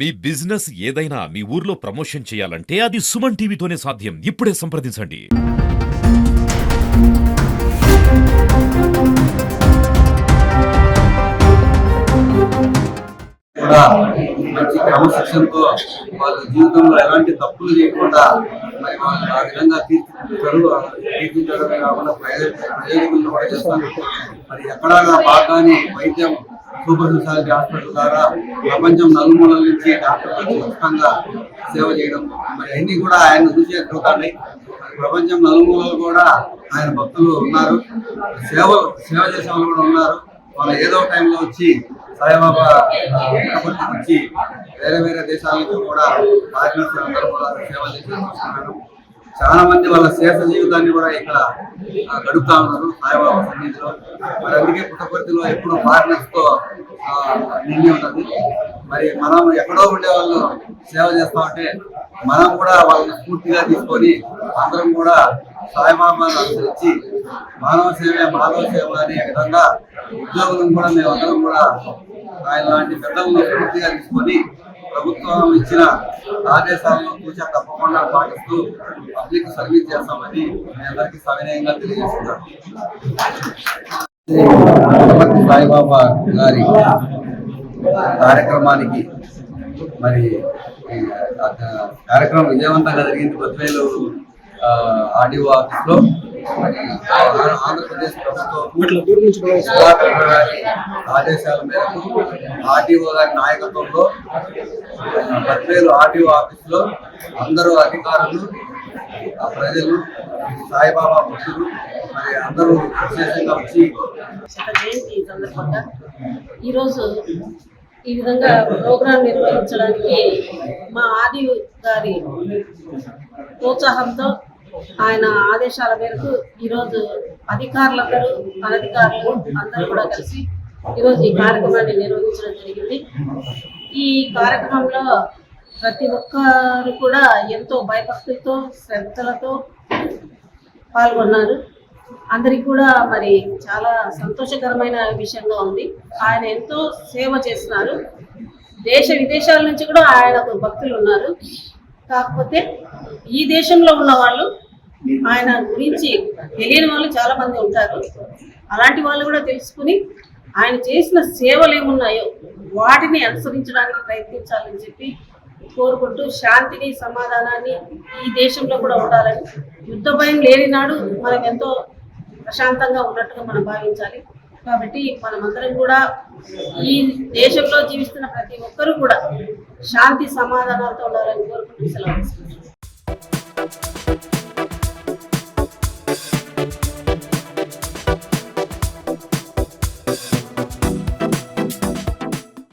మీ business ఏదైనా మీ ఊర్లో promotion చేయాలంటే అది సుమన్ టీవీతోనే సాధ్యం. ఇప్పుడే సంప్రదించండి. కూడా మంచి క్రమశిక్షణతో వాళ్ళ జీవితంలో ఎలాంటి తప్పులు చేయకుండా మరి వాళ్ళు ఆ విధంగా తీర్చిదిద్దడమే కాకుండా ప్రయోజకులను కూడా చేస్తారు. మరి ఎక్కడా బాగానే వైద్యం సూపర్ స్పెషాలిటీ హాస్పిటల్ ద్వారా ప్రపంచం నలుమూలల నుంచి డాక్టర్లకు ఉచితంగా సేవ చేయడం మరి అన్ని కూడా ఆయన చూసి ఎదుగుతాయి. ప్రపంచం నలుమూలలు కూడా ఆయన భక్తులు ఉన్నారు, సేవ చేసే వాళ్ళు కూడా ఉన్నారు. వాళ్ళు ఏదో టైంలో వచ్చి సాయిబాబా వచ్చి వేరే దేశాల నుంచి కూడా ఫారినర్స్ అందరూ కూడా సేవ చేస్తున్నారు. చాలా మంది వాళ్ళ శేష జీవితాన్ని కూడా ఇక్కడ గడుపుతా ఉన్నారు సాయిబాబా సన్నిధిలో. మరి అందుకే పుట్టపర్తిలో ఎప్పుడు ఫారినర్స్ తో నిండి ఉన్నది. మరి మనం ఎక్కడో ఉండే వాళ్ళు సేవ చేస్తా ఉంటే మనం కూడా వాళ్ళని స్ఫూర్తిగా తీసుకొని అందరం కూడా సాయిబాబాను అనుసరించి మానవ సేవ అనే విధంగా ఉద్యోగులను కూడా మేమందరం కూడా ఆయన లాంటి పెద్దలను స్ఫూర్తిగా తీసుకొని ప్రభుత్వం ఇచ్చిన ఆదేశాలను కూర్చో తప్పకుండా పాటిస్తూ పబ్లిక్ సర్వీస్ చేస్తామని మీ అందరికీ సవినయంగా తెలియజేస్తున్నాను. సాయిబాబా గారి కార్యక్రమానికి మరి కార్యక్రమం విజయవంతంగా జరిగింది. బద్వేలు ఆర్డీఓ ఆఫీస్ లో ఆంధ్రప్రదేశ్ ప్రభుత్వం ఆదేశాల మేరకు ఆర్డీఓ గారి నాయకత్వంలో బద్వేలు ఆర్డీఓ ఆఫీస్ లో అందరూ అధికారులు, ప్రజలు, సాయిబాబా భక్తులు మరి అందరూ విశేషంగా వచ్చి జయంతి సందర్భంగా ఈరోజు ఈ విధంగా ప్రోగ్రాం నిర్వహించడానికి మా ఆది గారి ప్రోత్సాహంతో ఆయన ఆదేశాల మేరకు ఈరోజు అధికారులందరూ అనధికారులు అందరూ కూడా కలిసి ఈరోజు ఈ కార్యక్రమాన్ని నిర్వహించడం జరిగింది. ఈ కార్యక్రమంలో ప్రతి ఒక్కరు కూడా ఎంతో భయభక్తులతో శ్రద్ధలతో పాల్గొన్నారు. అందరికి కూడా మరి చాలా సంతోషకరమైన విషయంగా ఉంది. ఆయన ఎంతో సేవ చేస్తున్నారు. దేశ విదేశాల నుంచి కూడా ఆయనకు భక్తులు ఉన్నారు. కాకపోతే ఈ దేశంలో ఉన్న వాళ్ళు ఆయన గురించి తెలియని వాళ్ళు చాలా మంది ఉంటారు. అలాంటి వాళ్ళు కూడా తెలుసుకుని ఆయన చేసిన సేవలు ఏమున్నాయో వాటిని అనుసరించడానికి ప్రయత్నించాలని చెప్పి కోరుకుంటూ శాంతిని సమాధానాన్ని ఈ దేశంలో కూడా ఉండాలని, యుద్ధ భయం లేని నాడు మనం ఎంతో ప్రశాంతంగా ఉన్నట్టుగా మనం భావించాలి. కాబట్టి మనమందరం కూడా ఈ దేశంలో జీవిస్తున్న ప్రతి ఒక్కరూ కూడా శాంతి సమాధానాలతో ఉండాలని కోరుకుంటూ సెలవు.